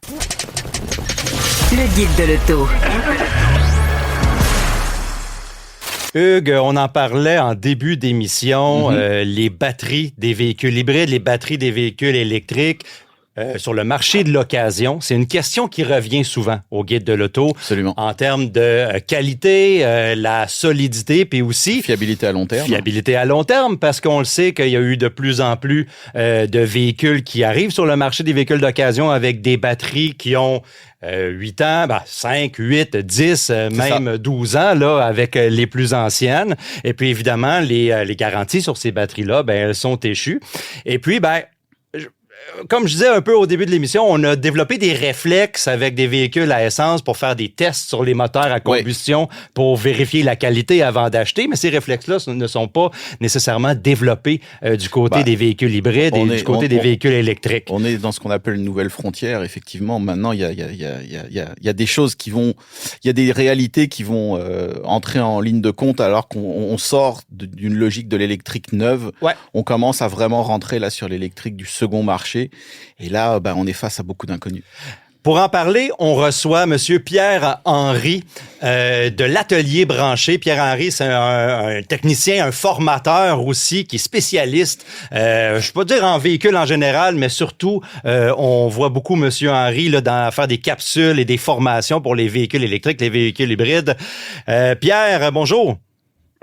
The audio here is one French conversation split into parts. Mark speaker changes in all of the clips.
Speaker 1: Le guide de l'auto.
Speaker 2: Hugues, on en parlait en début d'émission, les batteries des véhicules hybrides, les batteries des véhicules électriques. Sur le marché de l'occasion, c'est une question qui revient souvent au guide de l'auto.
Speaker 3: Absolument.
Speaker 2: En termes de qualité, la solidité, puis aussi...
Speaker 3: Fiabilité à long terme.
Speaker 2: Fiabilité à long terme, parce qu'on le sait qu'il y a eu de plus en plus de véhicules qui arrivent sur le marché des véhicules d'occasion avec des batteries qui ont 8 ans, 5, 8, 10, même 12 ans, là, avec les plus anciennes. Et puis, évidemment, les garanties sur ces batteries-là, elles sont échues. Et puis, comme je disais un peu au début de l'émission, on a développé des réflexes avec des véhicules à essence pour faire des tests sur les moteurs à combustion pour vérifier la qualité avant d'acheter. Mais ces réflexes-là ne sont pas nécessairement développés du côté des véhicules hybrides et du côté des véhicules électriques.
Speaker 3: On est dans ce qu'on appelle une nouvelle frontière. Effectivement, maintenant, il y a des choses qui vont... Il y a des réalités qui vont entrer en ligne de compte alors qu'on sort d'une logique de l'électrique neuve.
Speaker 2: Ouais.
Speaker 3: On commence à vraiment rentrer là sur l'électrique du second marché. Et là, on est face à beaucoup d'inconnus.
Speaker 2: Pour en parler, on reçoit Monsieur Pierre-Henry de l'Atelier Branché. Pierre-Henry, c'est un technicien, un formateur aussi, qui est spécialiste, je ne peux pas dire en véhicule en général, mais surtout, on voit beaucoup Monsieur Henry là, faire des capsules et des formations pour les véhicules électriques, les véhicules hybrides. Pierre, bonjour.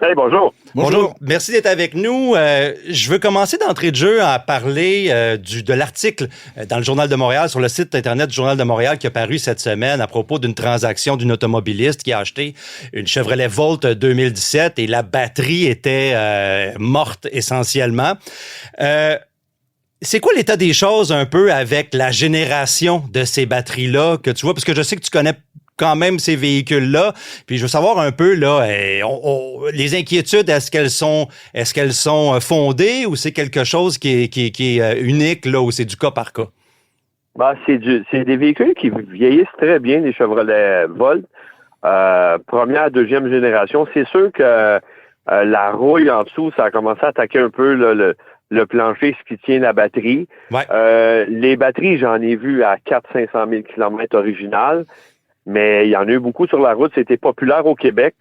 Speaker 4: Hey, bonjour.
Speaker 2: Bonjour. Merci d'être avec nous. Je veux commencer d'entrée de jeu à parler de l'article dans le Journal de Montréal, sur le site Internet du Journal de Montréal qui a paru cette semaine à propos d'une transaction d'une automobiliste qui a acheté une Chevrolet Volt 2017 et la batterie était morte essentiellement. C'est quoi l'état des choses un peu avec la génération de ces batteries-là que tu vois? Parce que je sais que tu connais quand même ces véhicules-là. Puis je veux savoir un peu là, les inquiétudes, est-ce qu'elles sont fondées ou c'est quelque chose qui est unique là, ou c'est du cas par cas?
Speaker 4: C'est des véhicules qui vieillissent très bien, les Chevrolet Volt. Première, deuxième génération. C'est sûr que la rouille en dessous, ça a commencé à attaquer un peu le plancher, ce qui tient la batterie.
Speaker 2: Ouais.
Speaker 4: Les batteries, j'en ai vu à 400-500 000 km originales. Mais il y en a eu beaucoup sur la route. C'était populaire au Québec.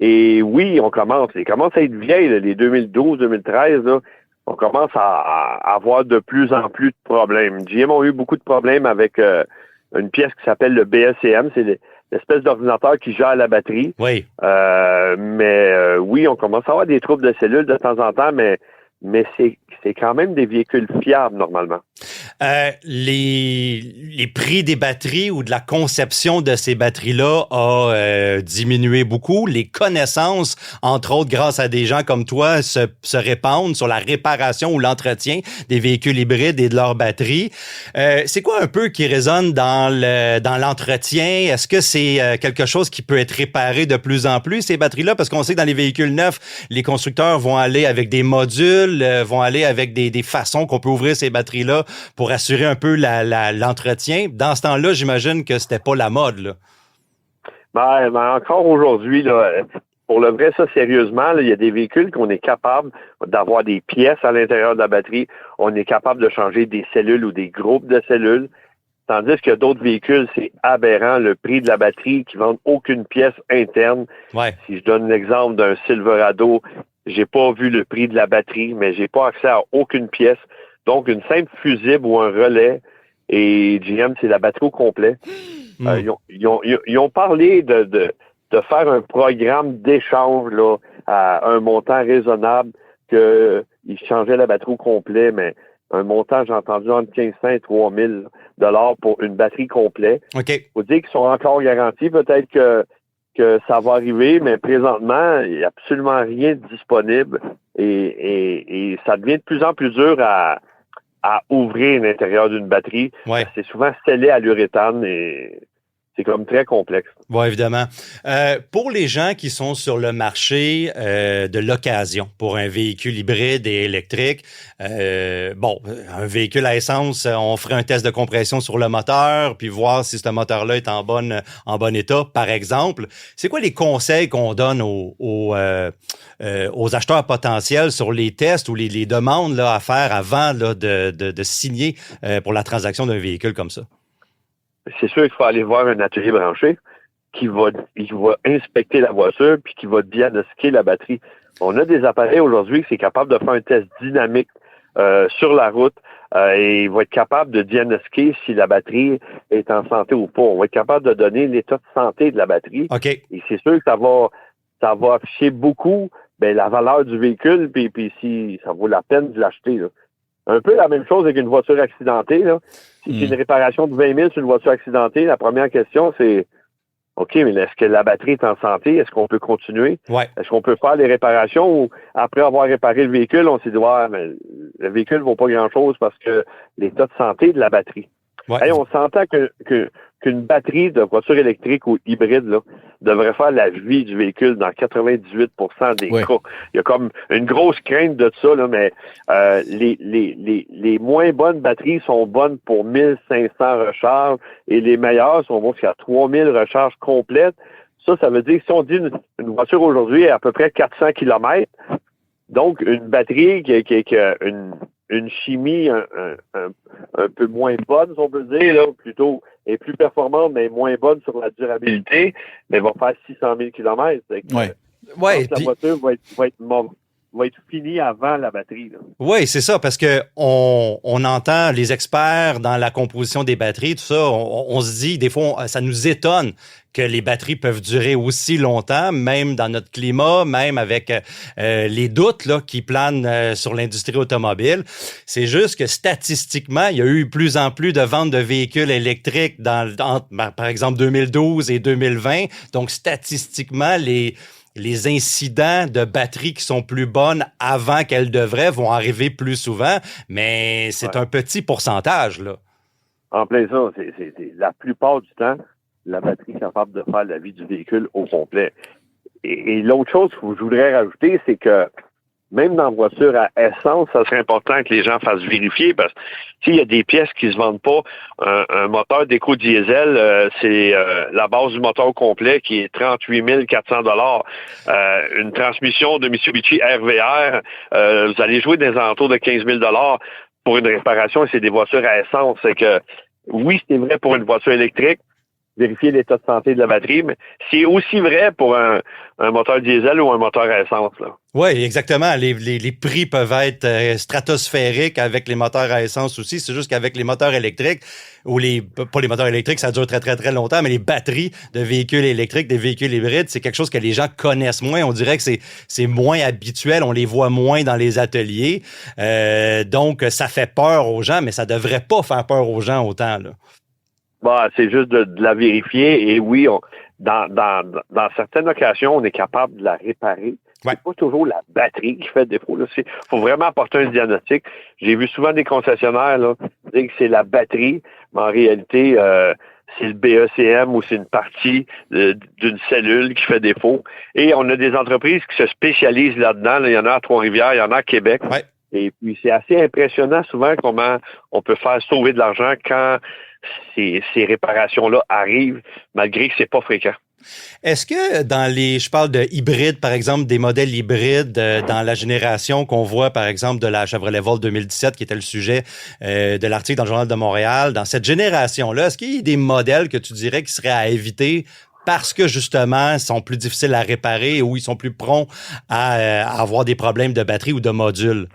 Speaker 4: Et oui, ils commencent à être vieilles, là, les 2012-2013. Là, on commence à avoir de plus en plus de problèmes. GM ont eu beaucoup de problèmes avec une pièce qui s'appelle le BSCM. C'est l'espèce d'ordinateur qui gère la batterie.
Speaker 2: Oui.
Speaker 4: Oui, on commence à avoir des troubles de cellules de temps en temps, mais c'est quand même des véhicules fiables, normalement.
Speaker 2: Les prix des batteries ou de la conception de ces batteries-là a diminué beaucoup. Les connaissances, entre autres, grâce à des gens comme toi, se répandent sur la réparation ou l'entretien des véhicules hybrides et de leurs batteries. C'est quoi un peu qui résonne dans l'entretien? Est-ce que c'est quelque chose qui peut être réparé de plus en plus, ces batteries-là? Parce qu'on sait que dans les véhicules neufs, les constructeurs vont aller avec des modules, vont aller avec des façons qu'on peut ouvrir ces batteries-là pour assurer un peu l'entretien. Dans ce temps-là, j'imagine que c'était pas la mode, là.
Speaker 4: Encore aujourd'hui, là, pour le vrai, ça, sérieusement, là, il y a des véhicules qu'on est capable d'avoir des pièces à l'intérieur de la batterie. On est capable de changer des cellules ou des groupes de cellules. Tandis que d'autres véhicules, c'est aberrant, le prix de la batterie qui vendent aucune pièce interne.
Speaker 2: Ouais.
Speaker 4: Si je donne l'exemple d'un Silverado, j'ai pas vu le prix de la batterie, mais j'ai pas accès à aucune pièce. Donc, une simple fusible ou un relais, et GM, c'est la batterie au complet. Ils ont parlé de faire un programme d'échange là, à un montant raisonnable, qu'ils changeaient la batterie au complet, mais un montant, j'ai entendu, entre 1500 et 3000 $ pour une batterie complète.
Speaker 2: OK.
Speaker 4: Faut dire qu'ils sont encore garantis. Peut-être que ça va arriver, mais présentement, il n'y a absolument rien de disponible et ça devient de plus en plus dur à ouvrir l'intérieur d'une batterie.
Speaker 2: Ouais.
Speaker 4: C'est souvent scellé à l'uréthane et c'est comme très complexe.
Speaker 2: Oui, évidemment. Pour les gens qui sont sur le marché de l'occasion pour un véhicule hybride et électrique, un véhicule à essence, on ferait un test de compression sur le moteur, puis voir si ce moteur-là est en bon état, par exemple. C'est quoi les conseils qu'on donne aux acheteurs potentiels sur les tests ou les demandes là, à faire avant là, de signer pour la transaction d'un véhicule comme ça?
Speaker 4: c'est sûr qu'il faut aller voir un atelier branché il va inspecter la voiture puis qui va diagnostiquer la batterie. On a des appareils aujourd'hui qui sont capables de faire un test dynamique sur la route et il va être capable de diagnostiquer si la batterie est en santé ou pas. On va être capable de donner l'état de santé de la batterie.
Speaker 2: OK.
Speaker 4: Et c'est sûr que ça va afficher beaucoup la valeur du véhicule puis si ça vaut la peine de l'acheter. Là. Un peu la même chose avec une voiture accidentée. Là. Si c'est une réparation de 20 000 sur une voiture accidentée, la première question, c'est OK, mais est-ce que la batterie est en santé? Est-ce qu'on peut continuer?
Speaker 2: Ouais.
Speaker 4: Est-ce qu'on peut faire les réparations ou après avoir réparé le véhicule, on s'est dit mais le véhicule ne vaut pas grand-chose parce que l'état de santé de la batterie.
Speaker 2: Ouais.
Speaker 4: Hey, on s'entend qu'une batterie de voiture électrique ou hybride là, devrait faire la vie du véhicule dans 98% des cas. Il y a comme une grosse crainte de ça, là, mais les moins bonnes batteries sont bonnes pour 1500 recharges et les meilleures sont bonnes jusqu'à 3000 recharges complètes. Ça veut dire que si on dit une voiture aujourd'hui est à peu près 400 km, donc une batterie qui a une chimie un peu moins bonne, si on peut dire, là, plutôt est plus performante, mais moins bonne sur la durabilité, mais va faire 600 000 km.
Speaker 2: Ouais,
Speaker 4: la voiture va être finie avant la batterie.
Speaker 2: Oui, c'est ça, parce que on entend les experts dans la composition des batteries, tout ça, on se dit, des fois, ça nous étonne que les batteries peuvent durer aussi longtemps, même dans notre climat, même avec les doutes là, qui planent sur l'industrie automobile. C'est juste que statistiquement, il y a eu plus en plus de ventes de véhicules électriques par exemple 2012 et 2020. Donc, statistiquement, les incidents de batteries qui sont plus bonnes avant qu'elles devraient vont arriver plus souvent, mais c'est un petit pourcentage, là.
Speaker 4: En plein ça, c'est la plupart du temps, la batterie est capable de faire la vie du véhicule au complet. Et l'autre chose que je voudrais rajouter, c'est que même dans la voiture à essence, ça serait important que les gens fassent vérifier parce que s'il y a des pièces qui se vendent pas, un moteur d'éco-diesel, c'est la base du moteur au complet qui est 38 400 $. Une transmission de Mitsubishi RVR, vous allez jouer des alentours de 15 000 $ pour une réparation et c'est des voitures à essence. C'est que oui, c'est vrai pour une voiture électrique, vérifier l'état de santé de la batterie, mais c'est aussi vrai pour un moteur diesel ou un moteur à essence, là.
Speaker 2: Oui, exactement. Les prix peuvent être stratosphériques avec les moteurs à essence aussi. C'est juste qu'avec les moteurs électriques, pas les moteurs électriques, ça dure très, très, très longtemps, mais les batteries de véhicules électriques, des véhicules hybrides, c'est quelque chose que les gens connaissent moins. On dirait que c'est moins habituel. On les voit moins dans les ateliers. Donc, ça fait peur aux gens, mais ça devrait pas faire peur aux gens autant, là.
Speaker 4: C'est juste de la vérifier et oui, dans certaines occasions, on est capable de la réparer.
Speaker 2: Ouais.
Speaker 4: C'est pas toujours la batterie qui fait défaut. Il faut vraiment apporter un diagnostic. J'ai vu souvent des concessionnaires là, dire que c'est la batterie, mais en réalité, c'est le BECM ou c'est une partie d'une cellule qui fait défaut. Et on a des entreprises qui se spécialisent là-dedans. Là. Il y en a à Trois-Rivières, il y en a à Québec.
Speaker 2: Ouais.
Speaker 4: Et puis, c'est assez impressionnant souvent comment on peut faire sauver de l'argent quand ces réparations-là arrivent, malgré que c'est pas fréquent.
Speaker 2: Est-ce que je parle de hybrides, par exemple, des modèles hybrides dans la génération qu'on voit, par exemple, de la Chevrolet Volt 2017, qui était le sujet de l'article dans le Journal de Montréal, dans cette génération-là, est-ce qu'il y a des modèles que tu dirais qui seraient à éviter parce que, justement, ils sont plus difficiles à réparer ou ils sont plus prompts à avoir des problèmes de batterie ou de module?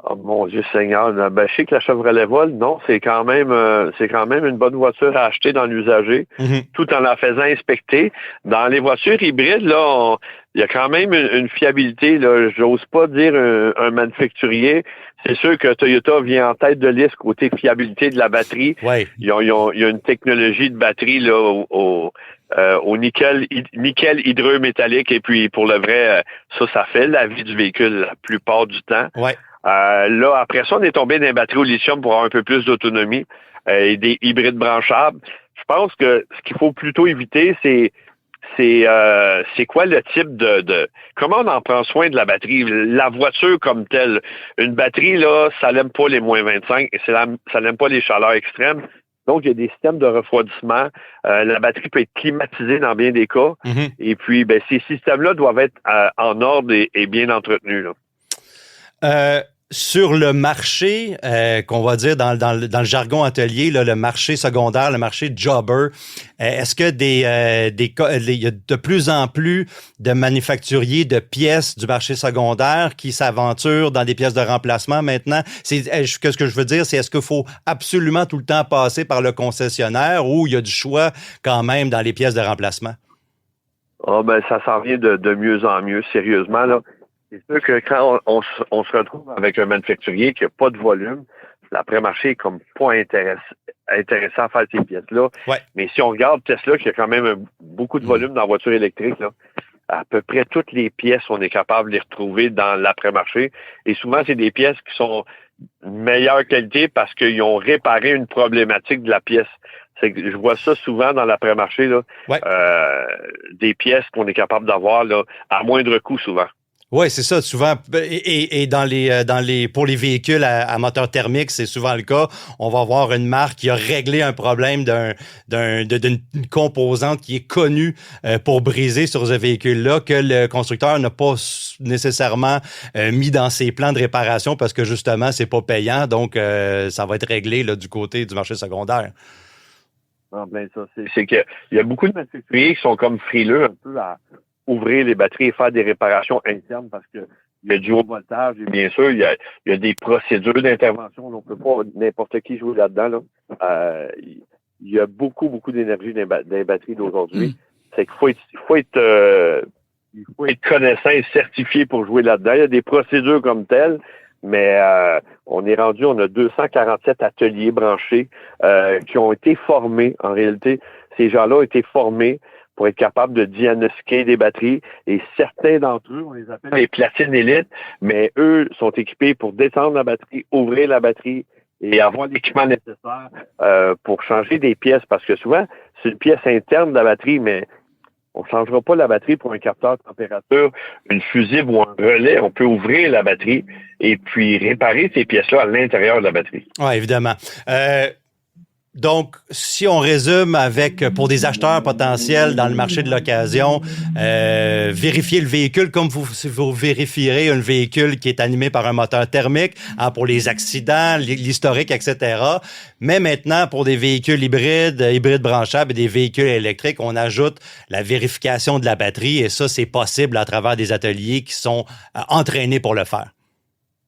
Speaker 4: Oh mon Dieu Seigneur, je sais que la Chevrolet Volt, non, c'est quand même une bonne voiture à acheter dans l'usager, tout en la faisant inspecter. Dans les voitures hybrides, là, il y a quand même une fiabilité, là. J'ose pas dire un manufacturier. C'est sûr que Toyota vient en tête de liste côté fiabilité de la batterie.
Speaker 2: Ouais.
Speaker 4: Il y a une technologie de batterie là au nickel hydreux métallique et puis pour le vrai, ça fait la vie du véhicule la plupart du temps.
Speaker 2: Ouais.
Speaker 4: Là, après ça, on est tombé dans les batteries au lithium pour avoir un peu plus d'autonomie et des hybrides branchables. Je pense que ce qu'il faut plutôt éviter, c'est quoi le type de comment on en prend soin de la batterie, la voiture comme telle. Une batterie, là, ça n'aime pas les moins 25 et ça n'aime pas les chaleurs extrêmes. Donc, il y a des systèmes de refroidissement. La batterie peut être climatisée dans bien des cas. Et puis, ces systèmes-là doivent être en ordre et bien entretenus, là.
Speaker 2: Sur le marché, qu'on va dire dans le jargon atelier, là, le marché secondaire, le marché jobber, est-ce que il y a de plus en plus de manufacturiers de pièces du marché secondaire qui s'aventurent dans des pièces de remplacement maintenant? Ce que je veux dire, c'est est-ce qu'il faut absolument tout le temps passer par le concessionnaire ou il y a du choix quand même dans les pièces de remplacement?
Speaker 4: Ah ben ça s'en vient de mieux en mieux, sérieusement, là. C'est sûr que quand on se retrouve avec un manufacturier qui n'a pas de volume, l'après-marché est comme pas intéressant à faire ces pièces-là.
Speaker 2: Ouais.
Speaker 4: Mais si on regarde Tesla, qui a quand même beaucoup de volume dans la voiture électrique, là, à peu près toutes les pièces, on est capable de les retrouver dans l'après-marché. Et souvent, c'est des pièces qui sont de meilleure qualité parce qu'ils ont réparé une problématique de la pièce. C'est que je vois ça souvent dans l'après-marché, là.
Speaker 2: Ouais.
Speaker 4: Des pièces qu'on est capable d'avoir là, à moindre coût souvent.
Speaker 2: Oui, c'est ça, souvent. Et dans pour les véhicules à moteur thermique, c'est souvent le cas. On va avoir une marque qui a réglé un problème d'une composante qui est connue pour briser sur ce véhicule-là, que le constructeur n'a pas nécessairement mis dans ses plans de réparation parce que justement, c'est pas payant. Donc, ça va être réglé là, du côté du marché secondaire.
Speaker 4: Ah ben ça, c'est qu'il y a beaucoup de manufacturiers qui sont comme frileux un peu à ouvrir les batteries et faire des réparations internes parce que il y a du haut voltage et bien sûr, il y a des procédures d'intervention. On ne peut pas n'importe qui jouer là-dedans. Là. Il y a beaucoup d'énergie dans les batteries d'aujourd'hui. C'est qu'il faut être connaissant et certifié pour jouer là-dedans. Il y a des procédures comme telles, mais on a 247 ateliers branchés qui ont été formés. En réalité, ces gens-là ont été formés pour être capables de diagnostiquer des batteries. Et certains d'entre eux, on les appelle les platines élites, mais eux sont équipés pour descendre la batterie, ouvrir la batterie et avoir l'équipement nécessaire pour changer des pièces. Parce que souvent, c'est une pièce interne de la batterie, mais on ne changera pas la batterie pour un capteur de température, une fusible ou un relais. On peut ouvrir la batterie et puis réparer ces pièces-là à l'intérieur de la batterie.
Speaker 2: Oui, évidemment. Donc, si on résume pour des acheteurs potentiels dans le marché de l'occasion, vérifier le véhicule comme vous vérifierez un véhicule qui est animé par un moteur thermique, pour les accidents, l'historique, etc. Mais maintenant, pour des véhicules hybrides branchables et des véhicules électriques, on ajoute la vérification de la batterie et ça, c'est possible à travers des ateliers qui sont entraînés pour le faire.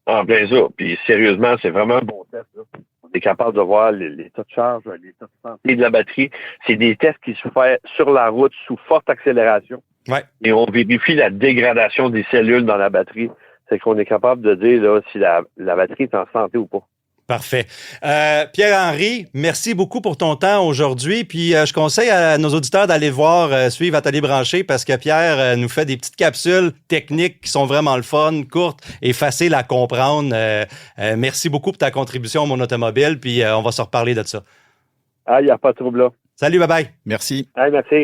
Speaker 4: En plein ça. Puis sérieusement, c'est vraiment un bon test, là. On est capable de voir l'état de charge, l'état de santé de la batterie. C'est des tests qui se font sur la route sous forte accélération.
Speaker 2: Ouais.
Speaker 4: Et on vérifie la dégradation des cellules dans la batterie. C'est qu'on est capable de dire là, si la batterie est en santé ou pas.
Speaker 2: Parfait. Pierre-Henri, merci beaucoup pour ton temps aujourd'hui. Puis je conseille à nos auditeurs d'aller suivre Atelier Branché parce que Pierre nous fait des petites capsules techniques qui sont vraiment le fun, courtes et faciles à comprendre. Merci beaucoup pour ta contribution à Mon Automobile. Puis on va se reparler de ça.
Speaker 4: Ah, il n'y a pas de trouble là.
Speaker 2: Salut, bye-bye.
Speaker 3: Merci.
Speaker 4: Ah, merci.